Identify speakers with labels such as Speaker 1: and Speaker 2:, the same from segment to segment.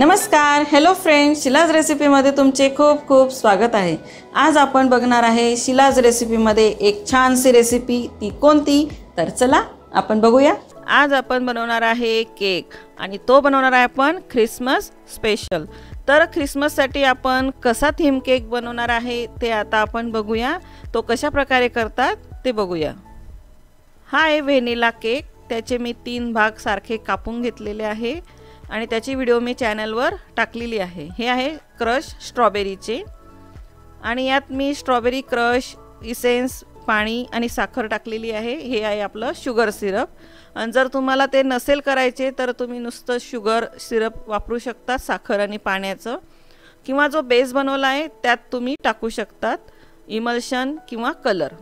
Speaker 1: नमस्कार, hello friends, Shilaj रेसिपीमध्ये तुमचे खूप खूप स्वागत आहे। आज आपण बघणार आहे शिलाज रेसिपीमध्ये एक छानशी रेसिपी। ती कोणती तर चला आपण बघूया। आज आपण बनवणार आहे केक आणि तो बनवणार आहे आपण ख्रिसमस स्पेशल। तर ख्रिसमससाठी आपण कसा थीम केक बनवणार आहे ते आता आपण बघूया। तो कशा प्रकारे करतात ते बघूया। हा आहे व्हॅनिला केक। त्याचे मी 3 भाग सारखे कापून घेतलेले आहे आणि त्याची व्हिडिओ मी चॅनलवर टाकलेली आहे। हे आहे क्रश स्ट्रॉबेरीचे आणि यात मी स्ट्रॉबेरी क्रश, इसेन्स, पाणी आणि साखर टाकलेली आहे। हे आहे आपलं शुगर सिरप। आणि जर तुम्हाला ते नसेल करायचे तर तुम्ही नुसतं शुगर सिरप वापरू शकता, साखर आणि पाण्याचं, किंवा जो बेस बनवला आहे त्यात तुम्ही टाकू शकतात इमल्शन किंवा कलर।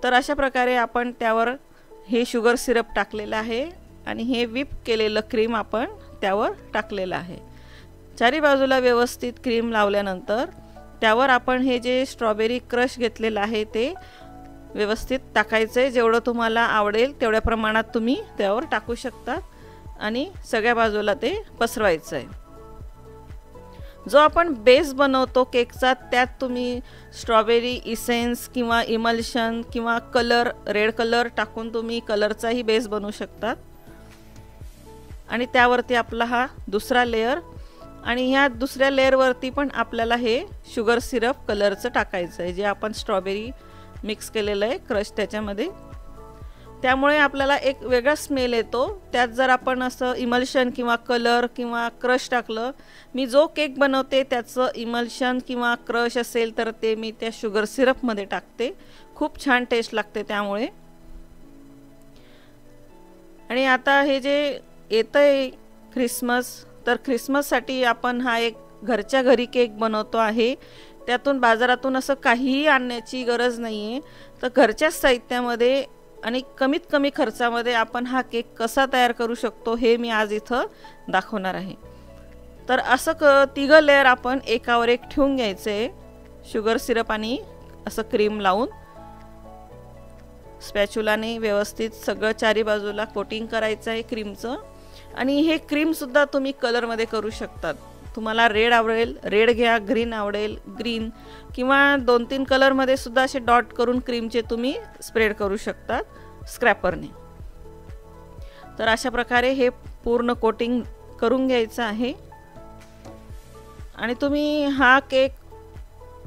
Speaker 1: तर अशा प्रकारे आपण त्यावर हे शुगर सिरप टाकलेलं आहे आणि हे व्हिप केलेलं क्रीम आपण त्यावर टाकलेलं आहे। चारी बाजूला व्यवस्थित क्रीम लावल्यानंतर त्यावर आपण हे जे स्ट्रॉबेरी क्रश घेतलेलं आहे ते व्यवस्थित टाकायचं आहे। जेवढं तुम्हाला आवडेल तेवढ्या प्रमाणात तुम्ही त्यावर टाकू शकता आणि सगळ्या बाजूला ते पसरवायचं आहे। जो आपण बेस बनवतो केकचा त्यात तुम्ही स्ट्रॉबेरी इसेन्स किंवा इमल्शन किंवा कलर, रेड कलर टाकून तुम्ही कलरचाही बेस बनवू शकतात। आणि त्यावरती आपला हा दुसरा लेयर आणि ह्या दुसऱ्या लेयरवरती पण आपल्याला हे शुगर सिरप कलरचं टाकायचं आहे, जे आपण स्ट्रॉबेरी मिक्स केलेलं आहे क्रश त्याच्यामध्ये। त्यामुळे आपल्याला एक वेगळा स्मेल येतो। त्यात जर आपण असं इमल्शन किंवा कलर किंवा क्रश टाकलं, मी जो केक बनवते त्याचं इमल्शन किंवा क्रश असेल तर ते मी त्या शुगर सिरपमध्ये टाकते। खूप छान टेस्ट लागते त्यामुळे। आणि आता हे जे येतंय ख्रिसमस, तर ख्रिसमससाठी आपण हा एक घरच्या घरी केक बनवतो आहे। त्यातून बाजारातून असं काहीही आणण्याची गरज नाही आहे। तर घरच्याच साहित्यामध्ये आणि कमीत कमी खर्चामध्ये आपण हा केक कसा तयार करू शकतो हे मी आज इथं दाखवणार आहे। तर असं 3 लेयर आपण एकावर एक ठेवून घ्यायचे आहे, शुगर सिरप आणि असं क्रीम लावून स्पॅच्युलाने व्यवस्थित सगळं चारी बाजूला कोटिंग करायचं आहे क्रीमचं। आणि हे क्रीम सुद्धा तुम्ही कलरमध्ये करू शकतात। तुम्हाला रेड आवडेल रेड घ्या, ग्रीन आवडेल ग्रीन, किंवा 2-3 कलरमध्ये सुद्धा असे डॉट करून क्रीमचे तुम्ही स्प्रेड करू शकतात स्क्रॅपरने। तर अशा प्रकारे हे पूर्ण कोटिंग करून घ्यायचं आहे। आणि तुम्ही हा केक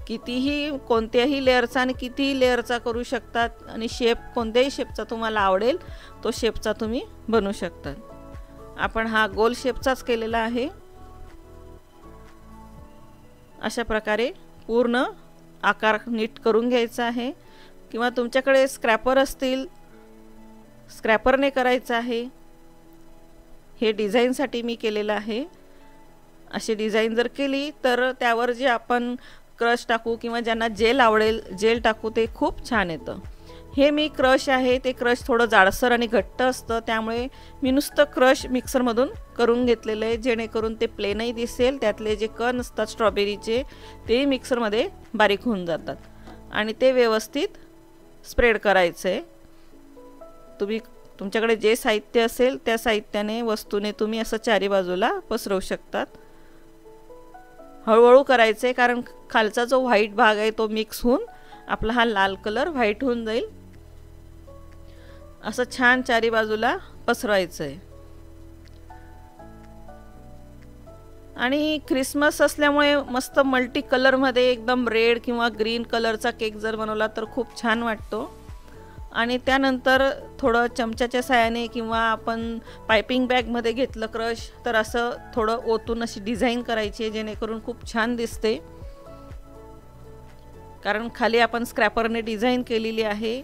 Speaker 1: कितीही कोणत्याही लेअरचा आणि कितीही लेअरचा करू शकतात आणि शेप कोणत्याही शेपचा तुम्हाला आवडेल तो शेपचा तुम्ही बनवू शकता। आपण हा गोल शेपचाच केलेला आहे। अशा प्रकारे पूर्ण आकार नीट करून घ्यायचा आहे, किंवा तुमच्याकडे स्क्रॅपर असतील स्क्रॅपरने करायचं आहे। हे डिझाईनसाठी मी केलेलं आहे। अशी डिझाईन जर केली तर त्यावर जे आपण क्रश टाकू किंवा ज्यांना जेल आवडेल जेल टाकू ते खूप छान येतं। हे मी क्रश आहे ते क्रश थोडं जाडसर आणि घट्ट असतं, त्यामुळे मी नुसतं क्रश मिक्सरमधून करून घेतलेलं आहे, जेणेकरून ते प्लेनही दिसेल, त्यातले जे कण असतात स्ट्रॉबेरीचे ते मिक्सरमध्ये बारीक होऊन जातात। आणि ते व्यवस्थित स्प्रेड करायचं आहे। तुमच्याकडे जे साहित्य असेल त्या साहित्याने वस्तूने तुम्ही असं चारी बाजूला पसरवू शकतात। हळूहळू करायचं आहे, कारण खालचा जो व्हाईट भाग आहे तो मिक्स होऊन आपला हा लाल कलर व्हाईट होऊन जाईल। असं छान चारी बाजूला पसरवायचं आहे। आणि ख्रिसमस असल्यामुळे मस्त मल्टी कलरमध्ये एकदम रेड किंवा ग्रीन कलरचा केक जर बनवला तर खूप छान वाटतो। आणि त्यानंतर थोडं चमच्याच्या साहाय्याने किंवा आपण पायपिंग बॅगमध्ये घेतलं क्रश तर असं थोडं ओतून अशी डिझाईन करायची आहे, जेणेकरून खूप छान दिसते, कारण खाली आपण स्क्रॅपरने डिझाईन केलेली आहे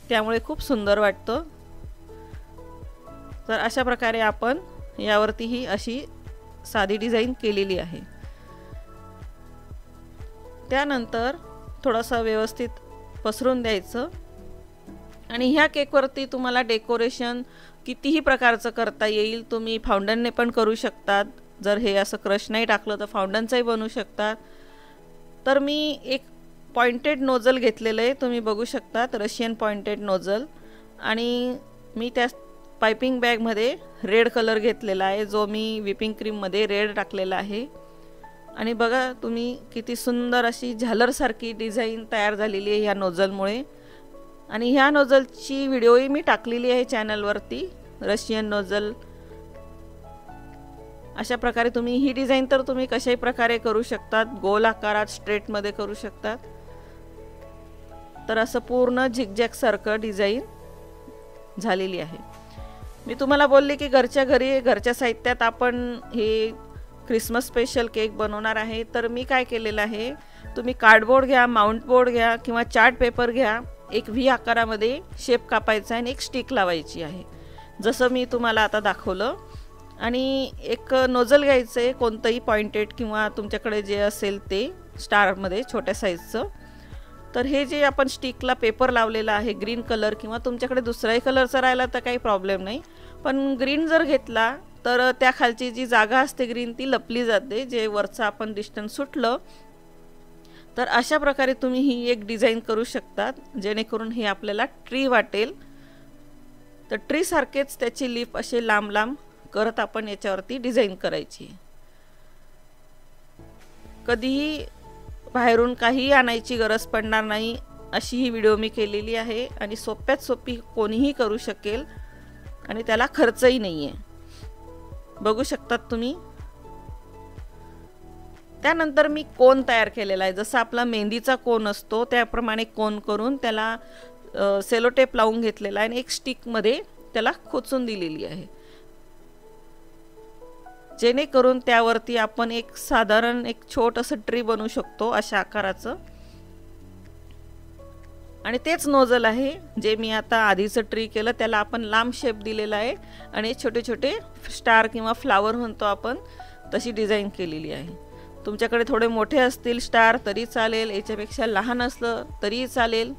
Speaker 1: त्यामुळे खूप सुंदर वाटतं। तर अशा प्रकारे आपण यावरतीही अशी साधी डिझाईन केलेली आहे। त्यानंतर थोडंसं व्यवस्थित पसरून द्यायचं। आणि ह्या केकवरती तुम्हाला डेकोरेशन कितीही प्रकारचं करता येईल। तुम्ही फाउंडनने पण करू शकतात, जर हे असं क्रश नाही टाकलं तर फाउंडनचंही बनवू शकतात। तर मी एक पॉइंटेड नोझल घेतलेलं आहे, तुम्ही बघू शकता रशियन पॉइंटेड नोझल, आणि मी त्या पायपिंग बॅगमध्ये रेड कलर घेतलेला आहे, जो मी व्हिपिंग क्रीममध्ये रेड टाकलेला आहे. आणि बघा तुम्ही किती सुंदर अशी झालरसारखी डिझाईन तयार झालेली आहे ह्या नोझलमुळे. आणि ह्या नोझलची व्हिडिओही मी टाकलेली आहे चॅनलवरती, रशियन नोझल. अशा प्रकारे तुम्ही ही डिझाईन तर तुम्ही कशाही प्रकारे करू शकतात, गोल आकारात स्ट्रेटमध्ये करू शकतात. तर असं पूर्ण झिगझॅग सारखं डिझाईन झालेली आहे. मी तुम्हाला बोलले की घरच्या घरी घरच्या साहित्यात आपण हे क्रिसमस स्पेशल केक बनवणार आहे. तर मी काय केलेलं आहे, तुम्ही कार्डबोर्ड घ्या, माउंट बोर्ड घ्या किंवा चार्ट पेपर घ्या, एक व्ही आकारामध्ये शेप कापायचा आणि एक स्टिक लावायची आहे, जसं मी तुम्हाला आता दाखवलं. आणि एक नोझल घ्यायचं आहे, कोणतंही पॉइंटेड किंवा तुमच्याकडे जे असेल ते स्टारमध्ये छोट्या साईजचं. तर हे जे आपण स्टिकला पेपर लावलेला आहे ग्रीन कलर, किंवा तुमच्याकडे दुसराही कलरचा राहिला तर काही प्रॉब्लेम नाही, पण ग्रीन जर घेतला तर त्या खालची जी जागा असते ग्रीन ती लपली जाते, जे वरचं आपण डिस्टन्स सुटलं. तर अशा प्रकारे तुम्ही ही एक डिझाईन करू शकतात, जेणेकरून हे आपल्याला ट्री वाटेल. तर ट्री सारखेच त्याची लीफ असे लांब लांब करत आपण याच्यावरती डिझाईन करायची. कधीही बाहेरून काही आणायची गरज पडणार नाही, अशी ही व्हिडिओ मी केलेली आहे. आणि सोप्यात सोपी कोणीही करू शकेल आणि त्याला खर्चही नाही आहे, बघू शकतात तुम्ही. त्यानंतर मी कोन तयार केलेला आहे, जसं आपला मेहंदीचा कोन असतो त्याप्रमाणे कोन करून त्याला सेलोटेप लावून घेतलेला आहे आणि एक स्टिकमध्ये त्याला खोचून दिलेली आहे, जेणेकरून त्यावरती आपण एक साधारण एक छोटंसं ट्री बनवू शकतो अशा आकाराचं. आणि तेच नोझल आहे जे मी आता आधीचं ट्री केलं, त्याला आपण लांब शेप दिलेला आहे आणि छोटे छोटे स्टार किंवा फ्लावर म्हणतो आपण, तशी डिझाईन केलेली आहे. तुमच्याकडे थोडे मोठे असतील स्टार तरी चालेल, याच्यापेक्षा लहान असलं तरी चालेल.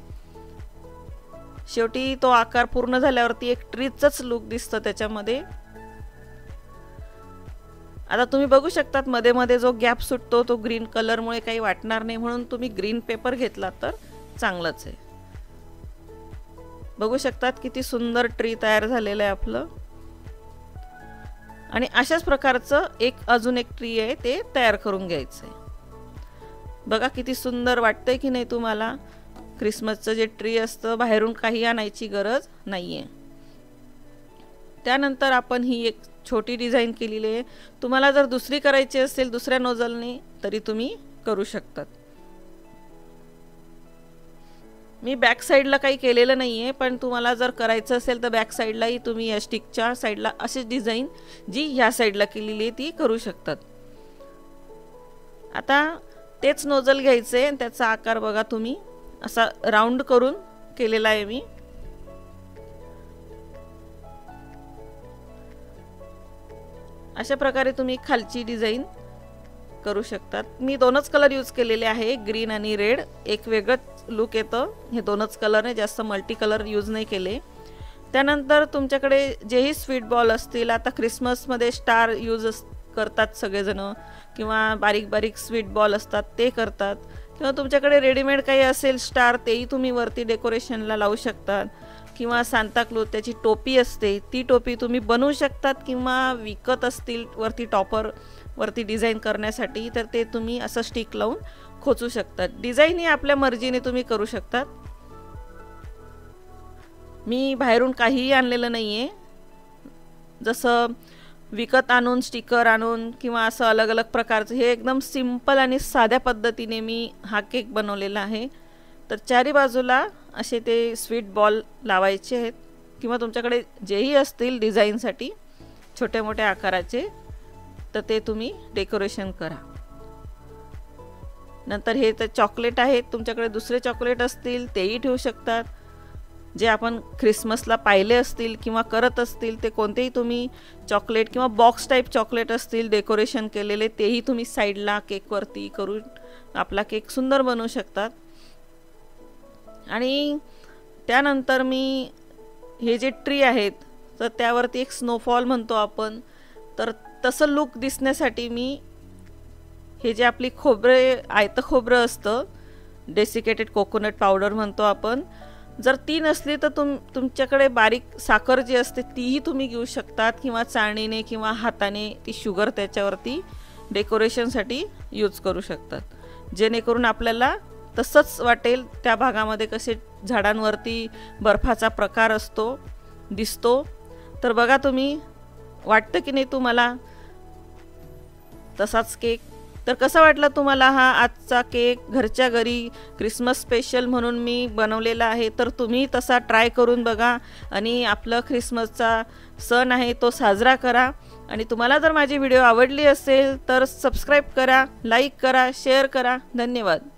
Speaker 1: शेवटी तो आकार पूर्ण झाल्यावरती एक ट्रीचंच लुक दिसतं त्याच्यामध्ये. आता तुम्ही बघू शकतात मध्ये मध्ये जो गॅप सुटतो तो ग्रीन कलरमुळे काही वाटणार नाही, म्हणून तुम्ही ग्रीन पेपर घेतला तर चांगलंच आहे. बघू शकतात किती सुंदर ट्री तयार झालेलं आहे आपलं. आणि अशाच प्रकारचं अजून एक ट्री आहे ते तयार करून घ्यायचं आहे. बघा किती सुंदर वाटतंय की नाही तुम्हाला. क्रिसमसचं जे ट्री असतं बाहेरून काही आणायची गरज नाही आहे. त्यानंतर आपण ही एक छोटी डिझाईन केलेली आहे. तुम्हाला जर दुसरी करायची असेल दुसऱ्या नोझलने तरी तुम्ही करू शकतात. मी बॅक साईडला काही केलेलं नाही आहे, पण तुम्हाला जर करायचं असेल तर बॅक साईडलाही तुम्ही या स्टिकच्या साईडला अशीच डिझाईन जी ह्या साईडला केलेली आहे ती करू शकतात. आता तेच नोझल घ्यायचे आणि त्याचा आकार बघा तुम्ही असा राऊंड करून केलेला आहे मी. अशा प्रकारे तुम्ही खालची डिझाईन करू शकतात. मी दोनच कलर यूज केलेले आहे, ग्रीन आणि रेड. एक वेगळंच लुक येतं हे दोनच कलरने, जास्त मल्टी कलर यूज नाही केले. त्यानंतर तुमच्याकडे जेही स्वीट बॉल असतील, आता क्रिसमसमध्ये स्टार यूज करतात सगळेजण, किंवा बारीक बारीक स्वीट बॉल असतात ते करतात, किंवा तुमच्याकडे रेडीमेड काही असेल स्टार तेही तुम्ही वरती डेकोरेशनला लावू शकतात. किंवा सांताक्लॉज त्याची टोपी असते ती टोपी तुम्ही बनवू शकतात, किंवा विकत असतील वरती टॉपर वरती डिझाईन करण्यासाठी तर ते तुम्ही असं स्टिक लावून खोचू शकतात. डिझाईन ही आपल्या मर्जीने तुम्ही करू शकतात. मी बाहेरून काहीही आणलेलं नाही आहे, जसं विकत आणून स्टिकर आणून किंवा असं अलग अलग प्रकारचं, हे एकदम सिंपल आणि साध्या पद्धतीने मी हा केक बनवलेला आहे. तर चारी बाजूला असे ते स्वीट बॉल लावायचे आहेत, किंवा तुमच्याकडे जेही असतील डिझाईनसाठी छोट्या मोठ्या आकाराचे तर ते तुम्ही डेकोरेशन करा. नंतर हे तर चॉकलेट आहेत, तुमच्याकडे दुसरे चॉकलेट असतील तेही ठेवू शकतात, जे आपण ख्रिसमसला पाहिले असतील किंवा करत असतील ते कोणतेही तुम्ही चॉकलेट, किंवा बॉक्स टाईप चॉकलेट असतील डेकोरेशन केलेले तेही तुम्ही साईडला केकवरती करून आपला केक सुंदर बनवू शकतात. आणि त्यानंतर मी हे जे ट्री आहेत तर त्यावरती एक स्नोफॉल म्हणतो आपण, तर तसं लुक दिसण्यासाठी मी हे जे आपली आयतं खोबरं असतं, डेसिकेटेड कोकोनट पावडर म्हणतो आपण, जर ती नसली तर तुमच्याकडे बारीक साखर जी असते तीही तुम्ही घेऊ शकतात, किंवा चाळणीने किंवा हाताने ती शुगर त्याच्यावरती डेकोरेशनसाठी यूज करू शकतात, जेणेकरून आपल्याला तसंच वाटेल त्या भागामध्ये कसे झाडांवरती बर्फाचा प्रकार असतो दिसतो. तर बघा तुम्ही, वाटतं की नाही तुम्हाला तसाच केक? तर कसा वाटला तुम्हाला हा आजचा केक? घरच्या घरी क्रिसमस स्पेशल म्हणून मी बनवलेला आहे. तर तुम्ही तसा ट्राय करून बघा आणि आपलं ख्रिसमसचा सण आहे तो साजरा करा. आणि तुम्हाला जर माझी व्हिडिओ आवडली असेल तर सबस्क्राईब करा, लाईक करा, शेअर करा. धन्यवाद.